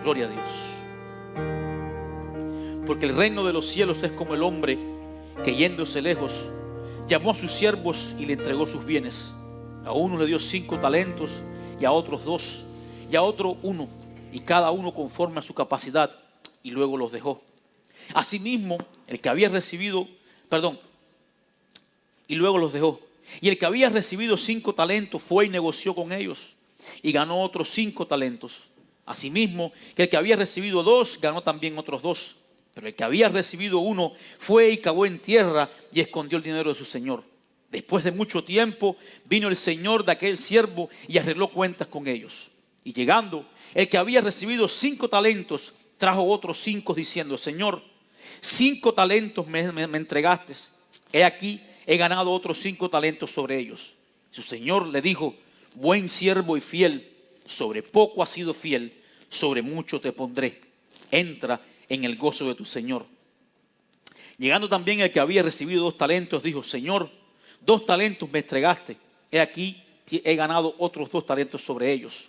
Gloria a Dios. Porque el reino de los cielos es como el hombre que, yéndose lejos, llamó a sus siervos y le entregó sus bienes. A uno le dio 5 talentos, y a otros 2, y a otro 1, y cada uno conforme a su capacidad, y luego los dejó. Asimismo, el que había recibido, y luego los dejó. Y el que había recibido 5 talentos fue y negoció con ellos, y ganó otros 5 talentos. Asimismo, que el que había recibido 2 ganó también otros 2. Pero el que había recibido 1 fue y cavó en tierra y escondió el dinero de su señor. Después de mucho tiempo vino el señor de aquel siervo y arregló cuentas con ellos. Y llegando, el que había recibido 5 talentos trajo otros 5 diciendo: Señor, 5 talentos me entregaste. He aquí, he ganado otros 5 talentos sobre ellos. Su señor le dijo: buen siervo y fiel, sobre poco has sido fiel, sobre mucho te pondré. Entra en el gozo de tu señor. Llegando también el que había recibido 2 talentos, dijo: Señor, 2 talentos me entregaste. He aquí, he ganado otros 2 talentos sobre ellos.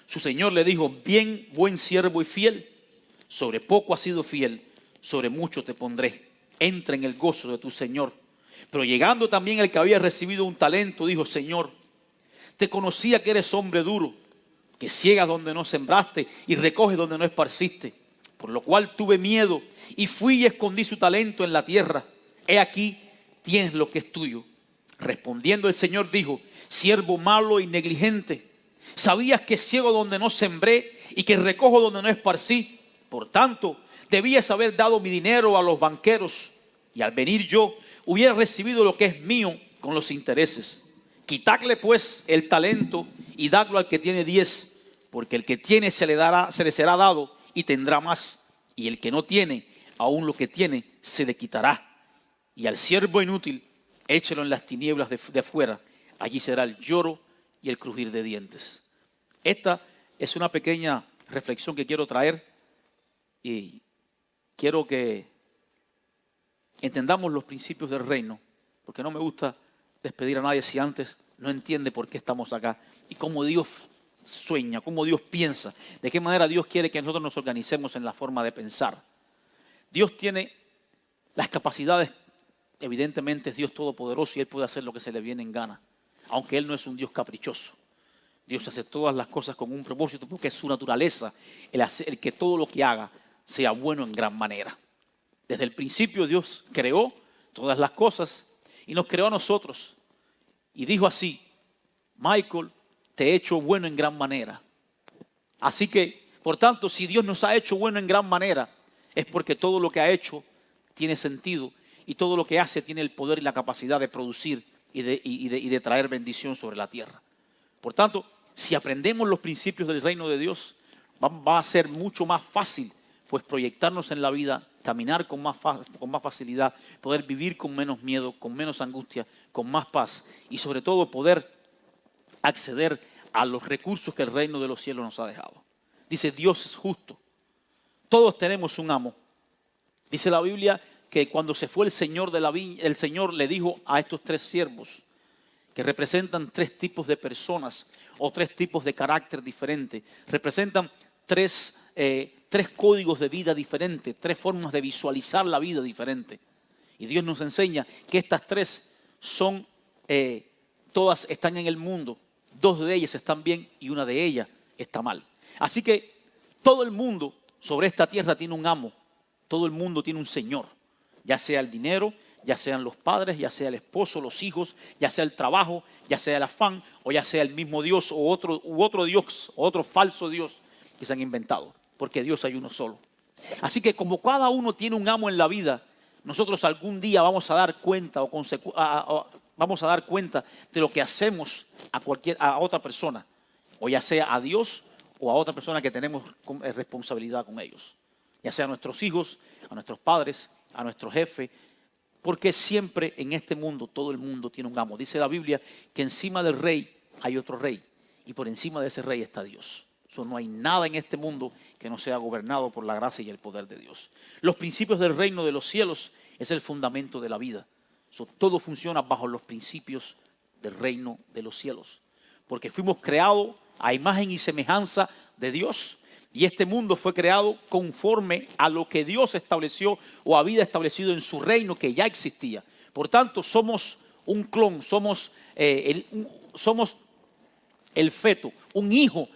Su señor le dijo: bien, buen siervo y fiel, sobre poco has sido fiel, sobre mucho te pondré. Entra en el gozo de tu señor. Pero llegando también el que había recibido 1 talento, dijo: Señor, te conocía que eres hombre duro, que ciegas donde no sembraste y recoges donde no esparciste. Por lo cual tuve miedo y fui y escondí su talento en la tierra. He aquí, tienes lo que es tuyo. Respondiendo el Señor dijo: siervo malo y negligente, sabías que ciego donde no sembré y que recojo donde no esparcí. Por tanto, debías haber dado mi dinero a los banqueros, y al venir yo hubiera recibido lo que es mío con los intereses. Quitadle pues el talento y dadlo al que tiene 10, porque el que tiene se le será dado y tendrá más, y el que no tiene, aún lo que tiene se le quitará. Y al siervo inútil, échelo en las tinieblas de afuera, allí será el lloro y el crujir de dientes. Esta es una pequeña reflexión que quiero traer, y quiero que entendamos los principios del reino, porque no me gusta despedir a nadie si antes no entiende por qué estamos acá y cómo Dios sueña, cómo Dios piensa, de qué manera Dios quiere que nosotros nos organicemos en la forma de pensar. Dios tiene las capacidades, evidentemente es Dios todopoderoso y Él puede hacer lo que se le viene en gana, aunque Él no es un Dios caprichoso. Dios hace todas las cosas con un propósito porque es su naturaleza el que todo lo que haga sea bueno en gran manera. Desde el principio Dios creó todas las cosas y nos creó a nosotros y dijo así: Michael, te he hecho bueno en gran manera. Así que, por tanto, si Dios nos ha hecho bueno en gran manera, es porque todo lo que ha hecho tiene sentido y todo lo que hace tiene el poder y la capacidad de producir y de traer bendición sobre la tierra. Por tanto, si aprendemos los principios del reino de Dios, va a ser mucho más fácil pues proyectarnos en la vida, caminar con más facilidad, poder vivir con menos miedo, con menos angustia, con más paz y sobre todo poder acceder a los recursos que el reino de los cielos nos ha dejado. Dice: Dios es justo. Todos tenemos un amo. Dice la Biblia que cuando se fue el Señor de la viña, el Señor le dijo a estos 3 siervos, que representan 3 tipos de personas o 3 tipos de carácter diferentes, representan 3 códigos de vida diferentes, 3 formas de visualizar la vida diferentes. Y Dios nos enseña que estas 3 son, todas están en el mundo. 2 de ellas están bien y una de ellas está mal. Así que todo el mundo sobre esta tierra tiene un amo. Todo el mundo tiene un señor. Ya sea el dinero, ya sean los padres, ya sea el esposo, los hijos, ya sea el trabajo, ya sea el afán, o ya sea el mismo Dios u otro Dios, o otro falso Dios que se han inventado. Porque Dios hay uno solo. Así que como cada uno tiene un amo en la vida, nosotros algún día vamos a dar cuenta vamos a dar cuenta de lo que hacemos a otra persona, o ya sea a Dios o a otra persona que tenemos responsabilidad con ellos, ya sea a nuestros hijos, a nuestros padres, a nuestro jefe, porque siempre en este mundo todo el mundo tiene un amo. Dice la Biblia que encima del rey hay otro rey y por encima de ese rey está Dios. No hay nada en este mundo que no sea gobernado por la gracia y el poder de Dios. Los principios del reino de los cielos es el fundamento de la vida. Todo funciona bajo los principios del reino de los cielos. Porque fuimos creados a imagen y semejanza de Dios. Y este mundo fue creado conforme a lo que Dios estableció o había establecido en su reino que ya existía. Por tanto, somos un clon, somos el feto, un hijo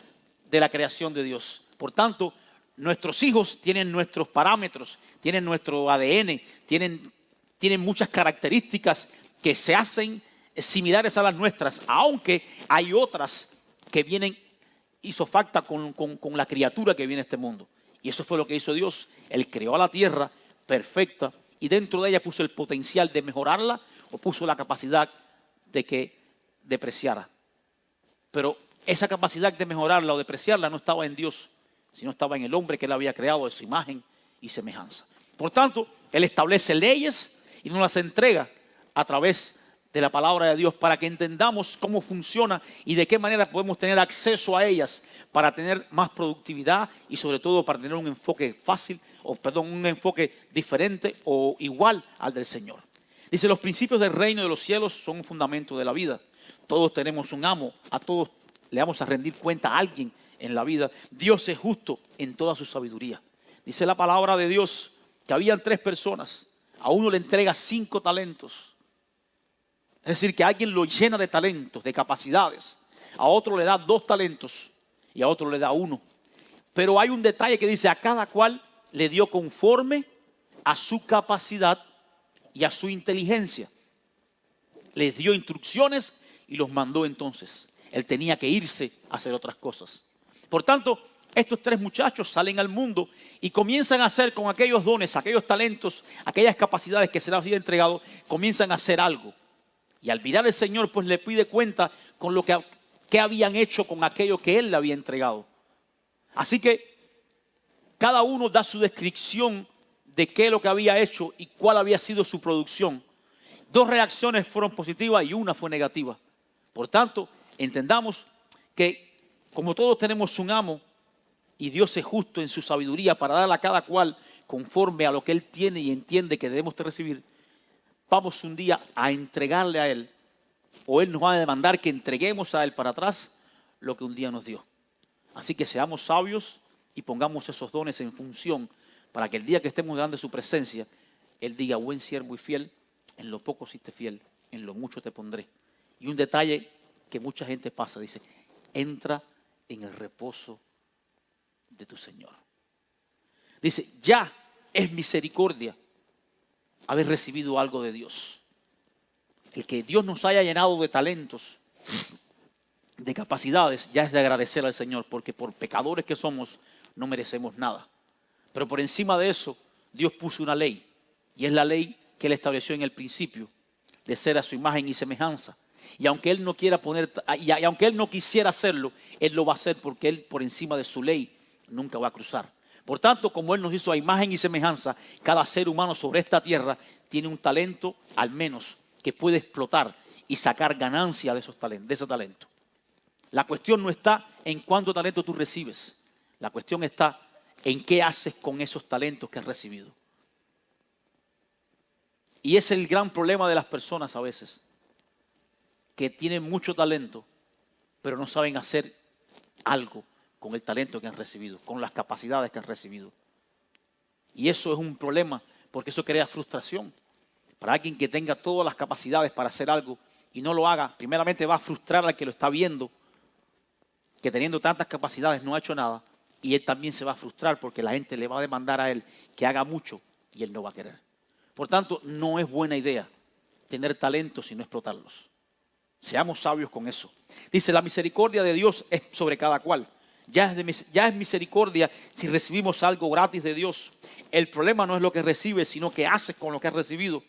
de la creación de Dios. Por tanto, nuestros hijos tienen nuestros parámetros, tienen nuestro ADN, tienen muchas características que se hacen similares a las nuestras, aunque hay otras que vienen isofacta con la criatura que viene a este mundo. Y eso fue lo que hizo Dios. Él creó a la tierra perfecta y dentro de ella puso el potencial de mejorarla o puso la capacidad de que depreciara. Pero esa capacidad de mejorarla o depreciarla no estaba en Dios, sino estaba en el hombre que él había creado de su imagen y semejanza. Por tanto, él establece leyes y nos las entrega a través de la palabra de Dios para que entendamos cómo funciona y de qué manera podemos tener acceso a ellas para tener más productividad y sobre todo para tener un enfoque un enfoque diferente o igual al del Señor. Dice, los principios del reino de los cielos son un fundamento de la vida. Todos tenemos un amo, a todos le vamos a rendir cuenta a alguien en la vida. Dios es justo en toda su sabiduría. Dice la palabra de Dios que habían 3 personas, a uno le entrega 5 talentos. Es decir, que alguien lo llena de talentos, de capacidades. A otro le da 2 talentos y a otro le da 1. Pero hay un detalle que dice, a cada cual le dio conforme a su capacidad y a su inteligencia. Les dio instrucciones y los mandó entonces. Él tenía que irse a hacer otras cosas. Por tanto, estos 3 muchachos salen al mundo y comienzan a hacer con aquellos dones, aquellos talentos, aquellas capacidades que se les había entregado, comienzan a hacer algo. Y al mirar al Señor, pues le pide cuenta con lo que habían hecho con aquello que Él le había entregado. Así que cada uno da su descripción de qué es lo que había hecho y cuál había sido su producción. 2 reacciones fueron positivas y una fue negativa. Por tanto, entendamos que como todos tenemos un amo y Dios es justo en su sabiduría para darle a cada cual conforme a lo que Él tiene y entiende que debemos de recibir, vamos un día a entregarle a Él, o Él nos va a demandar que entreguemos a Él para atrás lo que un día nos dio. Así que seamos sabios y pongamos esos dones en función para que el día que estemos delante de su presencia, Él diga, buen siervo y fiel, en lo poco fuiste fiel, en lo mucho te pondré. Y un detalle que mucha gente pasa, dice, entra en el reposo de tu Señor. Dice, ya es misericordia haber recibido algo de Dios. El que Dios nos haya llenado de talentos, de capacidades, ya es de agradecer al Señor, porque por pecadores que somos, no merecemos nada. Pero por encima de eso, Dios puso una ley, y es la ley que Él estableció en el principio, de ser a su imagen y semejanza. Y aunque Él no quiera y aunque Él no quisiera hacerlo, Él lo va a hacer porque Él por encima de su ley nunca va a cruzar. Por tanto, como Él nos hizo a imagen y semejanza, cada ser humano sobre esta tierra tiene un talento, al menos, que puede explotar y sacar ganancia de ese talento. La cuestión no está en cuánto talento tú recibes. La cuestión está en qué haces con esos talentos que has recibido. Y es el gran problema de las personas a veces, que tienen mucho talento, pero no saben hacer algo con el talento que han recibido, con las capacidades que han recibido. Y eso es un problema, porque eso crea frustración. Para alguien que tenga todas las capacidades para hacer algo y no lo haga, primeramente va a frustrar al que lo está viendo, que teniendo tantas capacidades no ha hecho nada, y él también se va a frustrar porque la gente le va a demandar a él que haga mucho y él no va a querer. Por tanto, no es buena idea tener talentos y no explotarlos. Seamos sabios con eso. Dice, la misericordia de Dios es sobre cada cual. Ya es misericordia si recibimos algo gratis de Dios. El problema no es lo que recibes, sino qué haces con lo que has recibido.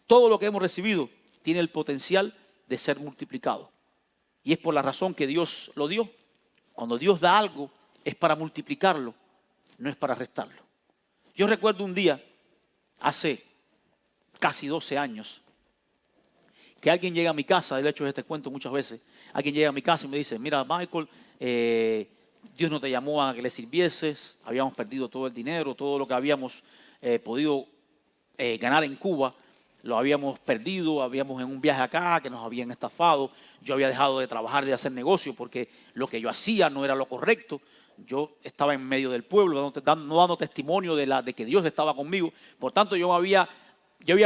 Todo lo que hemos recibido tiene el potencial de ser multiplicado. Y es por la razón que Dios lo dio. Cuando Dios da algo, es para multiplicarlo, no es para restarlo. Yo recuerdo un día, hace casi 12 años, que alguien llega a mi casa, de hecho este cuento muchas veces, alguien llega a mi casa y me dice, mira Michael, Dios no te llamó a que le sirvieses, habíamos perdido todo el dinero, todo lo que habíamos podido ganar en Cuba, lo habíamos perdido, habíamos en un viaje acá, que nos habían estafado. Yo había dejado de trabajar, de hacer negocio, porque lo que yo hacía no era lo correcto. Yo estaba en medio del pueblo, no dando testimonio de que Dios estaba conmigo. Por tanto, yo había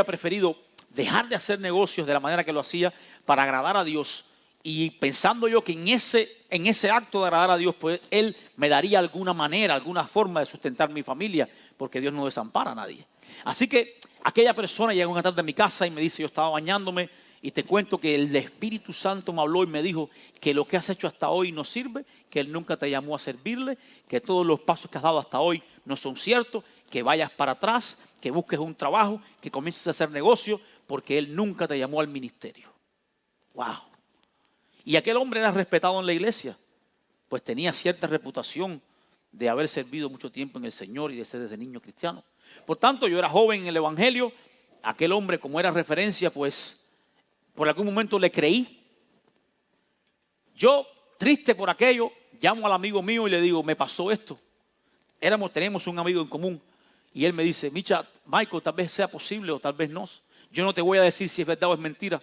preferido dejar de hacer negocios de la manera que lo hacía para agradar a Dios. Y pensando yo que en ese acto de agradar a Dios, pues Él me daría alguna manera, alguna forma de sustentar mi familia, porque Dios no desampara a nadie. Así que aquella persona llegó una tarde a mi casa y me dice, yo estaba bañándome y te cuento que el Espíritu Santo me habló y me dijo que lo que has hecho hasta hoy no sirve, que Él nunca te llamó a servirle, que todos los pasos que has dado hasta hoy no son ciertos, que vayas para atrás, que busques un trabajo, que comiences a hacer negocio, porque Él nunca te llamó al ministerio. ¡Wow! Y aquel hombre era respetado en la iglesia, pues tenía cierta reputación de haber servido mucho tiempo en el Señor y de ser desde niño cristiano. Por tanto, yo era joven en el evangelio. Aquel hombre, como era referencia, pues por algún momento le creí. Yo, triste por aquello, llamo al amigo mío y le digo, me pasó esto. Teníamos un amigo en común y él me dice, Michael, tal vez sea posible o tal vez no. Yo no te voy a decir si es verdad o es mentira.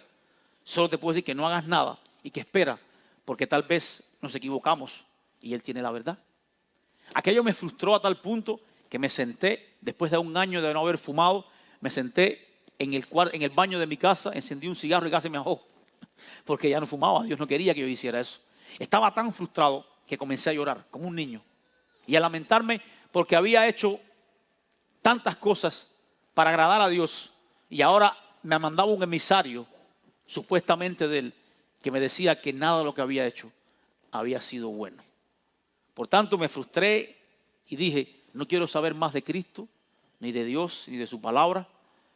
Solo te puedo decir que no hagas nada y que espera, porque tal vez nos equivocamos y él tiene la verdad. Aquello me frustró a tal punto que me senté, después de un año de no haber fumado, me senté en el baño de mi casa, encendí un cigarro y casi me ahogó, porque ya no fumaba. Dios no quería que yo hiciera eso. Estaba tan frustrado que comencé a llorar como un niño y a lamentarme porque había hecho tantas cosas para agradar a Dios y ahora me mandaba un emisario, supuestamente de él, que me decía que nada de lo que había hecho había sido bueno. Por tanto, me frustré y dije, no quiero saber más de Cristo, ni de Dios, ni de su palabra,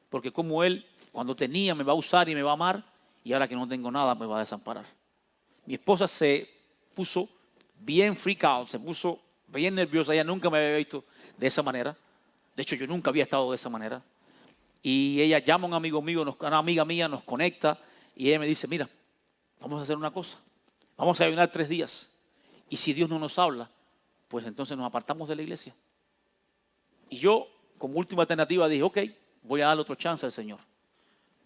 porque como Él, cuando tenía, me va a usar y me va a amar, y ahora que no tengo nada, me va a desamparar. Mi esposa se puso bien freak out, se puso bien nerviosa. Ella nunca me había visto de esa manera. De hecho, yo nunca había estado de esa manera. Y ella llama a un amigo mío, una amiga mía, nos conecta, y ella me dice, mira, vamos a hacer una cosa. Vamos a ayunar 3 días. Y si Dios no nos habla, pues entonces nos apartamos de la iglesia. Y yo, como última alternativa, dije, ok, voy a darle otra chance al Señor.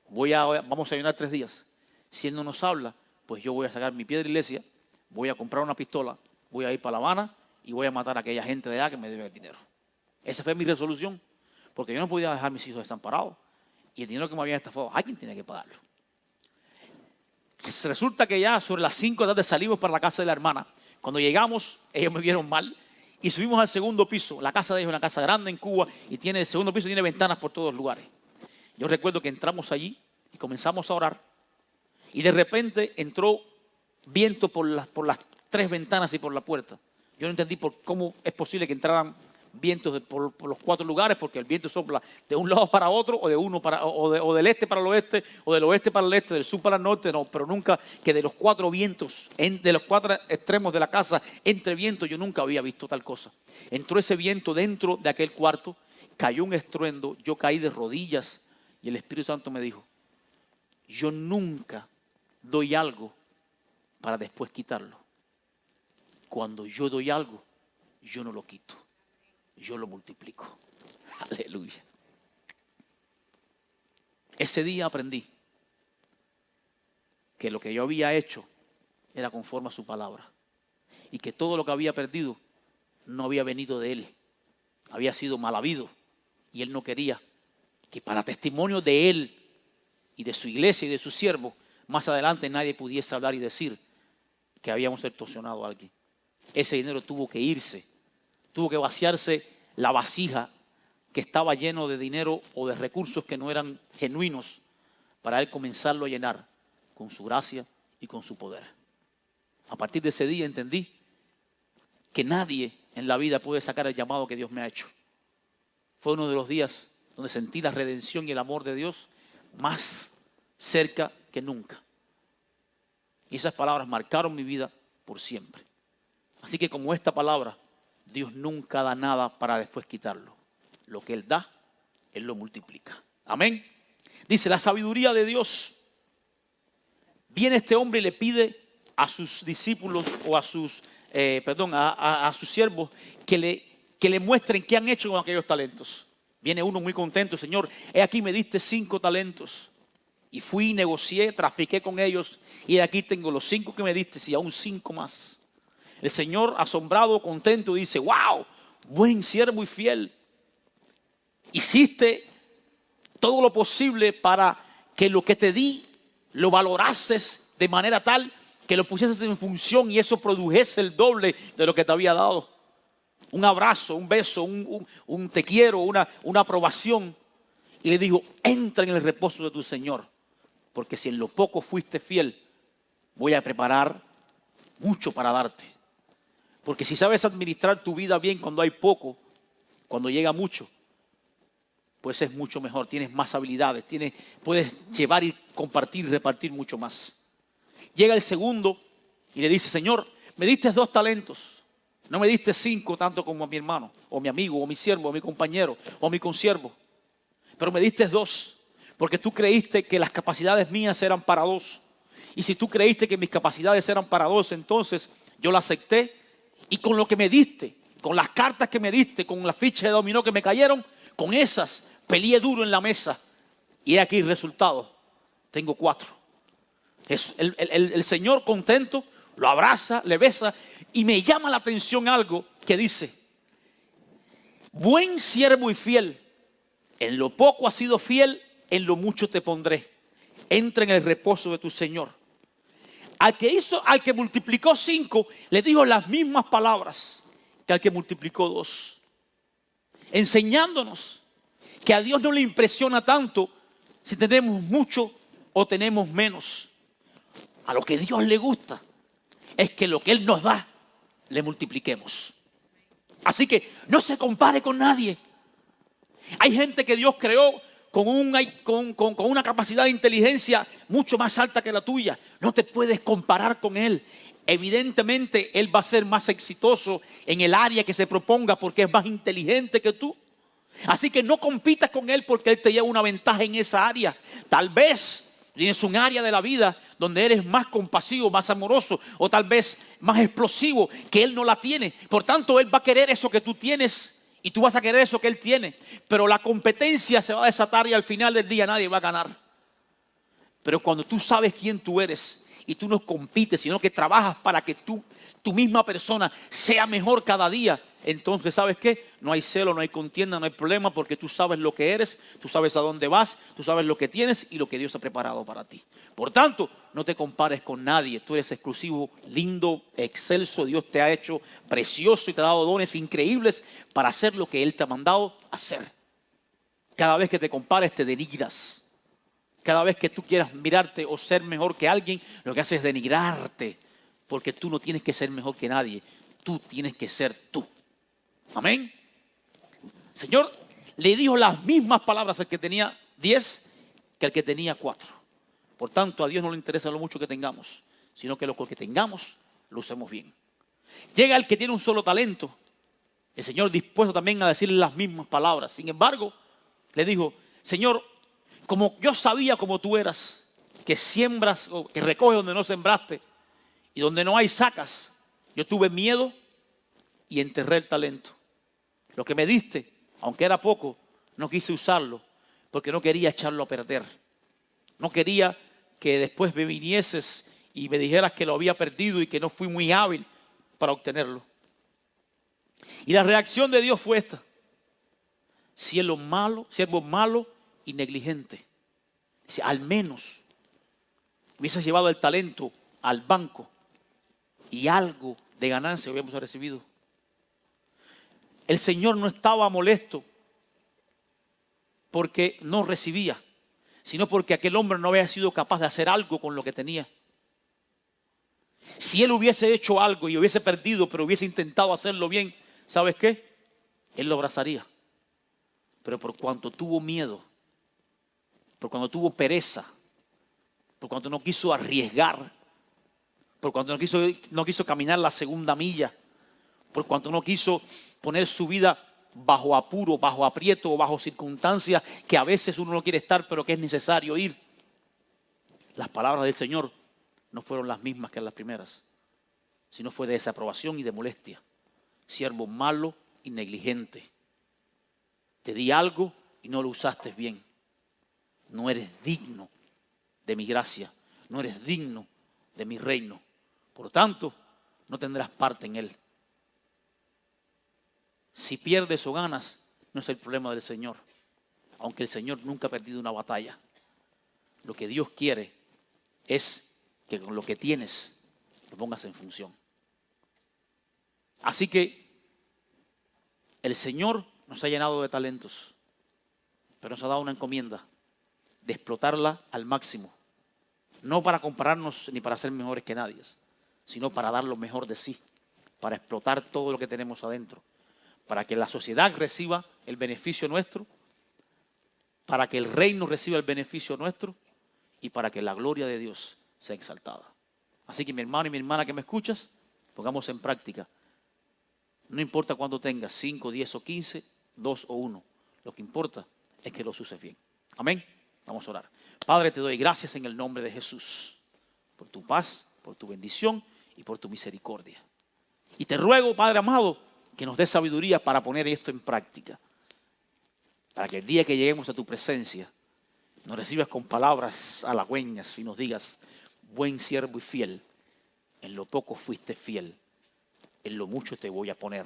Vamos a ayunar 3 días. Si Él no nos habla, pues yo voy a sacar mi pie de la iglesia, voy a comprar una pistola, voy a ir para La Habana y voy a matar a aquella gente de allá que me debe el dinero. Esa fue mi resolución, porque yo no podía dejar a mis hijos desamparados. Y el dinero que me habían estafado, alguien tenía que pagarlo. Resulta que ya sobre las 5 de la tarde salimos para la casa de la hermana. Cuando llegamos, ellos me vieron mal y subimos al segundo piso. La casa de ellos es una casa grande en Cuba y el segundo piso tiene ventanas por todos lugares. Yo recuerdo que entramos allí y comenzamos a orar y de repente entró viento por las 3 ventanas y por la puerta. Yo no entendí cómo es posible que entraran vientos por los 4 lugares, porque el viento sopla de un lado para otro, o del este para el oeste, o del oeste para el este, del sur para el norte, no, pero nunca que de los 4 vientos, de los 4 extremos de la casa, entre vientos, yo nunca había visto tal cosa. Entró ese viento dentro de aquel cuarto, cayó un estruendo, yo caí de rodillas y el Espíritu Santo me dijo, yo nunca doy algo para después quitarlo. Cuando yo doy algo, yo no lo quito. Yo lo multiplico. Aleluya. Ese día aprendí que lo que yo había hecho era conforme a su palabra y que todo lo que había perdido no había venido de él, había sido mal habido y él no quería que para testimonio de él y de su iglesia y de sus siervos más adelante nadie pudiese hablar y decir que habíamos extorsionado a alguien. Ese dinero tuvo que irse. Tuvo que vaciarse la vasija que estaba lleno de dinero o de recursos que no eran genuinos para él comenzarlo a llenar con su gracia y con su poder. A partir de ese día entendí que nadie en la vida puede sacar el llamado que Dios me ha hecho. Fue uno de los días donde sentí la redención y el amor de Dios más cerca que nunca. Y esas palabras marcaron mi vida por siempre. Así que como esta palabra, Dios nunca da nada para después quitarlo. Lo que Él da, Él lo multiplica. Amén. Dice, la sabiduría de Dios. Viene este hombre y le pide a sus discípulos o a sus siervos que le muestren qué han hecho con aquellos talentos. Viene uno muy contento, Señor, he aquí me diste 5 talentos. Y fui, negocié, trafiqué con ellos. Y aquí tengo los 5 que me diste y aún 5 más. El Señor, asombrado, contento, dice, wow, buen siervo y fiel. Hiciste todo lo posible para que lo que te di lo valorases de manera tal que lo pusieses en función y eso produjese el doble de lo que te había dado. Un abrazo, un beso, un te quiero, una aprobación. Y le dijo, entra en el reposo de tu Señor, porque si en lo poco fuiste fiel, voy a preparar mucho para darte. Porque si sabes administrar tu vida bien cuando hay poco, cuando llega mucho, pues es mucho mejor, tienes más habilidades, puedes llevar y compartir, repartir mucho más. Llega el segundo y le dice, Señor, me diste 2 talentos, no me diste 5 tanto como a mi hermano, o mi amigo, o mi siervo, o mi compañero, o mi consiervo, pero me diste 2, porque tú creíste que las capacidades mías eran para 2. Y si tú creíste que mis capacidades eran para 2, entonces yo la acepté y con lo que me diste, con las cartas que me diste, con las fichas de dominó que me cayeron, con esas peleé duro en la mesa y he aquí el resultado. Tengo 4. El Señor contento lo abraza, le besa y me llama la atención algo que dice, buen siervo y fiel, en lo poco has sido fiel, en lo mucho te pondré. Entra en el reposo de tu Señor. Al que multiplicó 5, le dijo las mismas palabras que al que multiplicó 2. Enseñándonos que a Dios no le impresiona tanto si tenemos mucho o tenemos menos. A lo que a Dios le gusta es que lo que Él nos da, le multipliquemos. Así que no se compare con nadie. Hay gente que Dios creó con una capacidad de inteligencia mucho más alta que la tuya. No te puedes comparar con Él. Evidentemente, Él va a ser más exitoso en el área que se proponga porque es más inteligente que tú. Así que no compitas con Él porque Él te lleva una ventaja en esa área. Tal vez tienes un área de la vida donde eres más compasivo, más amoroso o tal vez más explosivo que Él no la tiene. Por tanto, Él va a querer eso que tú tienes y tú vas a querer eso que Él tiene. Pero la competencia se va a desatar y al final del día nadie va a ganar. Pero cuando tú sabes quién tú eres y tú no compites, sino que trabajas para que tu misma persona sea mejor cada día, entonces, ¿sabes qué? No hay celo, no hay contienda, no hay problema porque tú sabes lo que eres, tú sabes a dónde vas, tú sabes lo que tienes y lo que Dios ha preparado para ti. Por tanto, no te compares con nadie, tú eres exclusivo, lindo, excelso, Dios te ha hecho precioso y te ha dado dones increíbles para hacer lo que Él te ha mandado hacer. Cada vez que te compares te denigras. Cada vez que tú quieras mirarte o ser mejor que alguien, lo que haces es denigrarte porque tú no tienes que ser mejor que nadie, tú tienes que ser tú. Amén. Señor le dijo las mismas palabras al que tenía 10 que al que tenía 4. Por tanto, a Dios no le interesa lo mucho que tengamos, sino que lo que tengamos lo usemos bien. Llega el que tiene un solo talento. El Señor dispuesto también a decirle las mismas palabras. Sin embargo, le dijo, Señor, como yo sabía como tú eras, que siembras o que recoges donde no sembraste y donde no hay sacas, yo tuve miedo y enterré el talento. Lo que me diste, aunque era poco, no quise usarlo porque no quería echarlo a perder. No quería que después me vinieses y me dijeras que lo había perdido y que no fui muy hábil para obtenerlo. Y la reacción de Dios fue esta: siervo malo y negligente. Dice, al menos hubieses llevado el talento al banco y algo de ganancia hubiéramos recibido. El Señor no estaba molesto porque no recibía, sino porque aquel hombre no había sido capaz de hacer algo con lo que tenía. Si él hubiese hecho algo y hubiese perdido, pero hubiese intentado hacerlo bien, ¿sabes qué? Él lo abrazaría. Pero por cuanto tuvo miedo, por cuanto tuvo pereza, por cuanto no quiso arriesgar, por cuanto no quiso caminar la segunda milla, por cuanto no quiso poner su vida bajo apuro, bajo aprieto o bajo circunstancias que a veces uno no quiere estar, pero que es necesario ir. Las palabras del Señor no fueron las mismas que las primeras, sino fue de desaprobación y de molestia. Siervo malo y negligente. Te di algo y no lo usaste bien. No eres digno de mi gracia. No eres digno de mi reino. Por tanto, no tendrás parte en él. Si pierdes o ganas, no es el problema del Señor. Aunque el Señor nunca ha perdido una batalla. Lo que Dios quiere es que con lo que tienes lo pongas en función. Así que el Señor nos ha llenado de talentos, pero nos ha dado una encomienda de explotarla al máximo. No para compararnos ni para ser mejores que nadie, sino para dar lo mejor de sí, para explotar todo lo que tenemos adentro, para que la sociedad reciba el beneficio nuestro, para que el reino reciba el beneficio nuestro y para que la gloria de Dios sea exaltada. Así que mi hermano y mi hermana que me escuchas, pongamos en práctica. No importa cuánto tengas, 5, 10 o 15, 2 o 1. Lo que importa es que los uses bien. Amén. Vamos a orar. Padre, te doy gracias en el nombre de Jesús por tu paz, por tu bendición y por tu misericordia. Y te ruego, Padre amado, que nos dé sabiduría para poner esto en práctica. Para que el día que lleguemos a tu presencia, nos recibas con palabras halagüeñas y nos digas, buen siervo y fiel, en lo poco fuiste fiel, en lo mucho te voy a poner.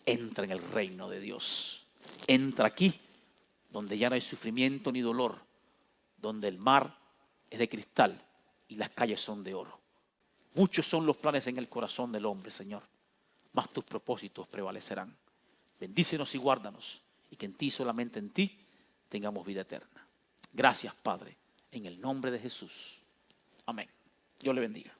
Entra en el reino de Dios. Entra aquí, donde ya no hay sufrimiento ni dolor, donde el mar es de cristal y las calles son de oro. Muchos son los planes en el corazón del hombre, Señor, mas tus propósitos prevalecerán. Bendícenos y guárdanos, y que en ti, solamente en ti, tengamos vida eterna. Gracias, Padre, en el nombre de Jesús. Amén. Dios le bendiga.